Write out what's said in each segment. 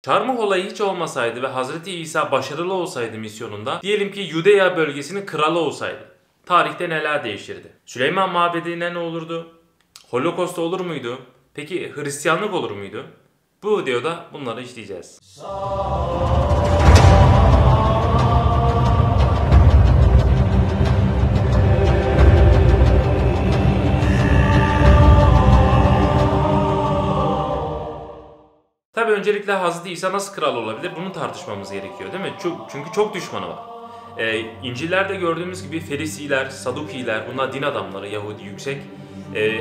Çarmıh olayı hiç olmasaydı ve Hazreti İsa başarılı olsaydı misyonunda, diyelim ki Yudeya bölgesinin kralı olsaydı, tarihte neler değişirdi? Süleyman Mabedi'ne ne olurdu? Holocaust olur muydu? Peki Hristiyanlık olur muydu? Bu videoda bunları işleyeceğiz. Tabi öncelikle Hazreti İsa nasıl kral olabilir? Bunu tartışmamız gerekiyor değil mi? Çünkü çok düşmanı var. İncil'lerde gördüğümüz gibi Ferisiler, Sadukiler, bunlar din adamları, Yahudi yüksek.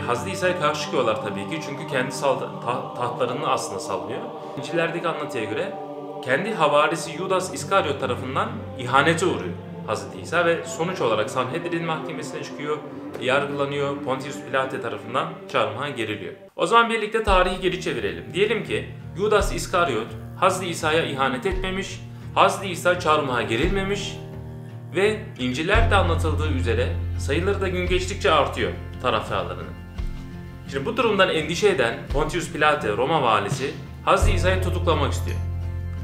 Hazreti İsa'ya karşı çıkıyorlar tabii ki çünkü kendi tahtlarını aslında sallıyor. İncil'lerdeki anlatıya göre kendi havarisi Yudas İskariot tarafından ihanete uğruyor Hazreti İsa ve sonuç olarak Sanhedrin mahkemesine çıkıyor, yargılanıyor, Pontius Pilate tarafından çarmıha geriliyor. O zaman birlikte tarihi geri çevirelim. Diyelim ki Yudas İskariot Hazreti İsa'ya ihanet etmemiş, Hazreti İsa çarmıha gerilmemiş ve İncil'lerde anlatıldığı üzere sayıları da gün geçtikçe artıyor taraftarlarının. Şimdi bu durumdan endişe eden Pontius Pilate, Roma valisi Hazreti İsa'yı tutuklamak istiyor.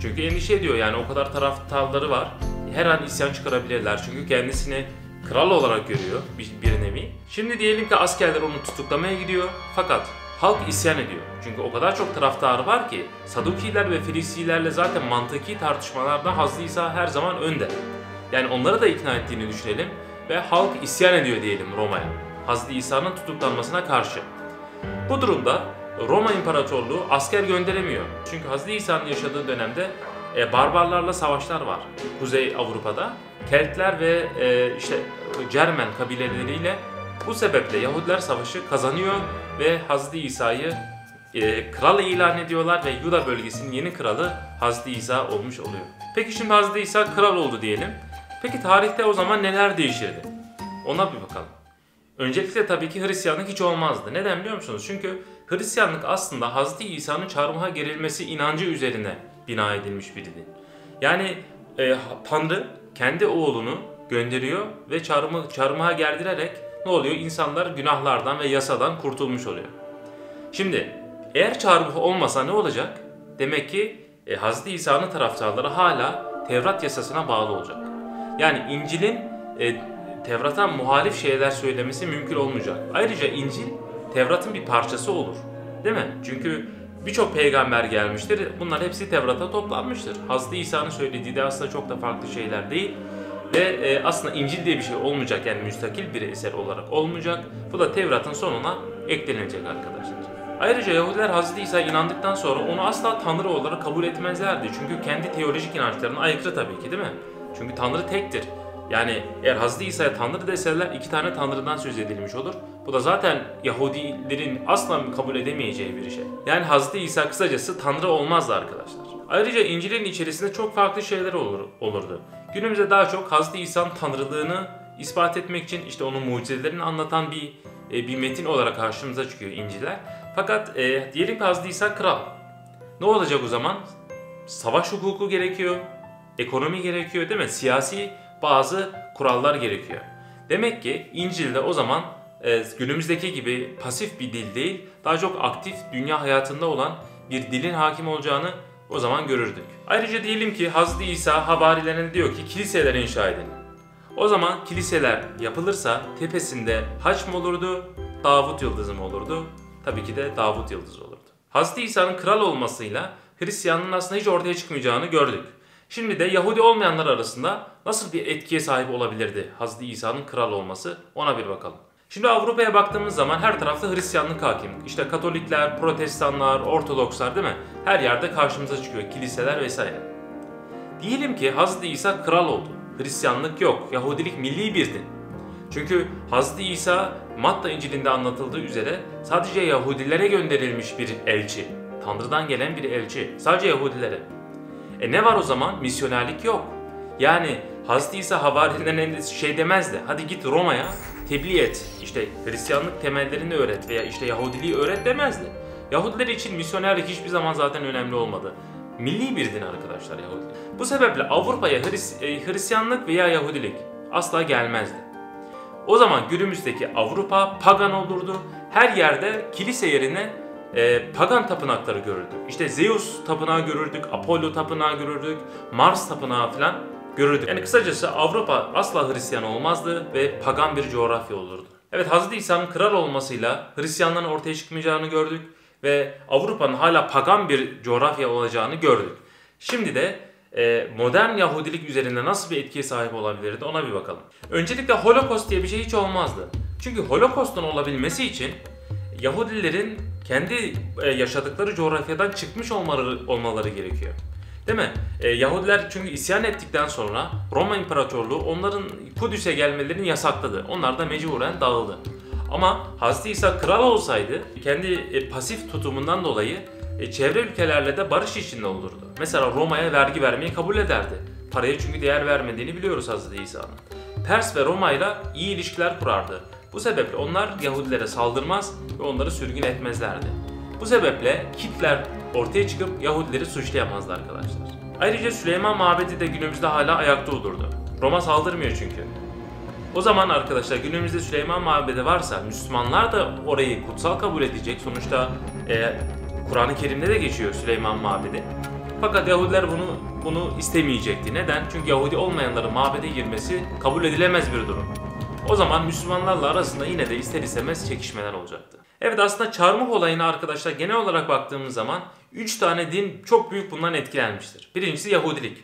Çünkü endişe ediyor, yani o kadar taraftarları var. Her an isyan çıkarabilirler çünkü kendisini kral olarak görüyor bir nevi. Şimdi diyelim ki askerler onu tutuklamaya gidiyor fakat halk isyan ediyor. Çünkü o kadar çok taraftarı var ki Sadukiler ve Ferisilerle zaten mantıki tartışmalarda Hazreti İsa her zaman önde. Yani onları da ikna ettiğini düşünelim ve halk isyan ediyor diyelim Roma'ya, Hazreti İsa'nın tutuklanmasına karşı. Bu durumda Roma İmparatorluğu asker gönderemiyor. Çünkü Hazreti İsa'nın yaşadığı dönemde barbarlarla savaşlar var Kuzey Avrupa'da. Keltler ve Cermen kabileleriyle, bu sebeple Yahudiler savaşı kazanıyor ve Hazreti İsa'yı kral ilan ediyorlar ve Yuda bölgesinin yeni kralı Hazreti İsa olmuş oluyor. Peki şimdi Hazreti İsa kral oldu diyelim. Peki tarihte o zaman neler değişirdi? Ona bir bakalım. Öncelikle tabii ki Hristiyanlık hiç olmazdı. Neden biliyor musunuz? Çünkü Hristiyanlık aslında Hazreti İsa'nın çarmıha gerilmesi inancı üzerine bina edilmiş bir din. Yani Tanrı kendi oğlunu gönderiyor ve çarmıha gerdirerek ne oluyor? İnsanlar günahlardan ve yasadan kurtulmuş oluyor. Şimdi eğer çarmıh olmasa ne olacak? Demek ki Hazreti İsa'nın taraftarları hala Tevrat yasasına bağlı olacak. Yani İncil'in Tevrat'a muhalif şeyler söylemesi mümkün olmayacak. Ayrıca İncil Tevrat'ın bir parçası olur. Değil mi? Çünkü birçok peygamber gelmiştir. Bunlar hepsi Tevrat'a toplanmıştır. Hazreti İsa'nın söylediği de aslında çok da farklı şeyler değil. Ve aslında İncil diye bir şey olmayacak, yani müstakil bir eser olarak olmayacak. Bu da Tevrat'ın sonuna eklenecek arkadaşlar. Ayrıca Yahudiler Hazreti İsa'ya inandıktan sonra onu asla Tanrı olarak kabul etmezlerdi. Çünkü kendi teolojik inançlarına aykırı tabii ki, değil mi? Çünkü Tanrı tektir. Yani eğer Hazreti İsa'ya Tanrı deseler iki tane Tanrı'dan söz edilmiş olur. Bu da zaten Yahudilerin asla kabul edemeyeceği bir şey. Yani Hazreti İsa kısacası Tanrı olmazdı arkadaşlar. Ayrıca İncil'in içerisinde çok farklı şeyler olurdu. Günümüzde daha çok Hazreti İsa'nın tanrılığını ispat etmek için işte onun mucizelerini anlatan bir metin olarak karşımıza çıkıyor İncil'ler. Fakat diyelim ki Hazreti İsa kral. Ne olacak o zaman? Savaş hukuku gerekiyor, ekonomi gerekiyor, değil mi? Siyasi bazı kurallar gerekiyor. Demek ki İncil'de o zaman günümüzdeki gibi pasif bir dil değil, daha çok aktif dünya hayatında olan bir dilin hakim olacağını o zaman görürdük. Ayrıca diyelim ki Hazreti İsa havarilerine diyor ki kiliseler inşa edin. O zaman kiliseler yapılırsa tepesinde haç mı olurdu, Davut yıldızı mı olurdu? Tabii ki de Davut yıldızı olurdu. Hazreti İsa'nın kral olmasıyla Hristiyanlığın aslında hiç ortaya çıkmayacağını gördük. Şimdi de Yahudi olmayanlar arasında nasıl bir etkiye sahip olabilirdi Hazreti İsa'nın kral olması, ona bir bakalım. Şimdi Avrupa'ya baktığımız zaman her tarafta Hristiyanlık hakim. İşte Katolikler, Protestanlar, Ortodokslar, değil mi? Her yerde karşımıza çıkıyor, kiliseler vesaire. Diyelim ki Hazreti İsa kral oldu. Hristiyanlık yok, Yahudilik milli bir din. Çünkü Hazreti İsa Matta İncil'inde anlatıldığı üzere sadece Yahudilere gönderilmiş bir elçi. Tanrı'dan gelen bir elçi. Sadece Yahudilere. Ne var o zaman? Misyonerlik yok. Yani Hazreti İsa havarilerine şey demezdi. Hadi git Roma'ya tebliğ et. İşte Hristiyanlık temellerini öğret veya işte Yahudiliği öğret demezdi. Yahudiler için misyonerlik hiçbir zaman zaten önemli olmadı. Milli bir din arkadaşlar Yahudilik. Bu sebeple Avrupa'ya Hristiyanlık veya Yahudilik asla gelmezdi. O zaman günümüzdeki Avrupa pagan olurdu. Her yerde kilise yerine pagan tapınakları görürdük. İşte Zeus tapınağı görürdük, Apollo tapınağı görürdük, Mars tapınağı falan görürdük. Yani kısacası Avrupa asla Hristiyan olmazdı ve pagan bir coğrafya olurdu. Evet, Hz. İsa'nın kral olmasıyla Hristiyanların ortaya çıkmayacağını gördük ve Avrupa'nın hala pagan bir coğrafya olacağını gördük. Şimdi de modern Yahudilik üzerinde nasıl bir etkiye sahip olabilirdi ona bir bakalım. Öncelikle Holocaust diye bir şey hiç olmazdı. Çünkü Holocaust'un olabilmesi için Yahudilerin kendi yaşadıkları coğrafyadan çıkmış olmaları gerekiyor. Değil mi? Yahudiler çünkü isyan ettikten sonra Roma İmparatorluğu onların Kudüs'e gelmelerini yasakladı. Onlar da mecburen dağıldı. Ama Hz. İsa kral olsaydı kendi pasif tutumundan dolayı çevre ülkelerle de barış içinde olurdu. Mesela Roma'ya vergi vermeyi kabul ederdi. Paraya çünkü değer vermediğini biliyoruz Hz. İsa'nın. Pers ve Roma ile iyi ilişkiler kurardı. Bu sebeple onlar Yahudilere saldırmaz ve onları sürgün etmezlerdi. Bu sebeple Hitler ortaya çıkıp Yahudileri suçlayamazdı arkadaşlar. Ayrıca Süleyman Mabedi de günümüzde hala ayakta olurdu. Roma saldırmıyor çünkü. O zaman arkadaşlar günümüzde Süleyman Mabedi varsa Müslümanlar da orayı kutsal kabul edecek. Sonuçta Kur'an-ı Kerim'de de geçiyor Süleyman Mabedi. Fakat Yahudiler bunu istemeyecekti. Neden? Çünkü Yahudi olmayanların mabede girmesi kabul edilemez bir durum. O zaman Müslümanlarla arasında yine de ister istemez çekişmeler olacaktı. Evet, aslında çarmıh olayına arkadaşlar genel olarak baktığımız zaman 3 tane din çok büyük bundan etkilenmiştir. Birincisi Yahudilik.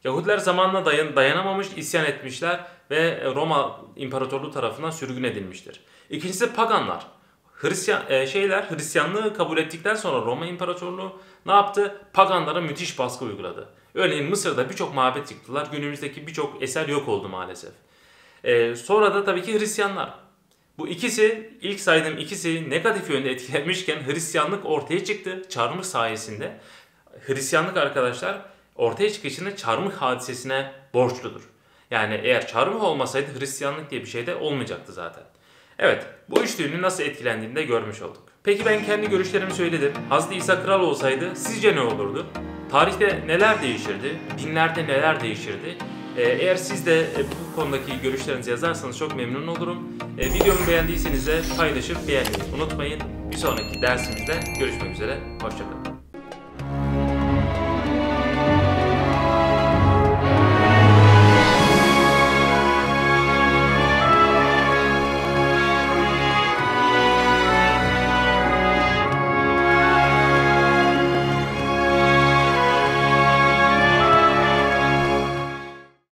Yahudiler zamanla dayanamamış, isyan etmişler ve Roma İmparatorluğu tarafından sürgün edilmiştir. İkincisi paganlar. Hristiyanlığı kabul ettikten sonra Roma İmparatorluğu ne yaptı? Paganlara müthiş baskı uyguladı. Örneğin Mısır'da birçok mabet yıktılar. Günümüzdeki birçok eser yok oldu maalesef. Sonra da tabii ki Hristiyanlar. Bu ikisi, ilk saydığım ikisi negatif yönde etkilenmişken Hristiyanlık ortaya çıktı çarmıh sayesinde. Hristiyanlık arkadaşlar ortaya çıkışını çarmıh hadisesine borçludur. Yani eğer çarmıh olmasaydı Hristiyanlık diye bir şey de olmayacaktı zaten. Evet, bu üçlünün nasıl etkilendiğini de görmüş olduk. Peki ben kendi görüşlerimi söyledim. Hz. İsa kral olsaydı sizce ne olurdu? Tarihte neler değişirdi? Dinlerde neler değişirdi? Eğer siz de bu konudaki görüşlerinizi yazarsanız çok memnun olurum. Videomu beğendiyseniz de paylaşıp beğenmeyi unutmayın. Bir sonraki dersimizde görüşmek üzere. Hoşçakalın.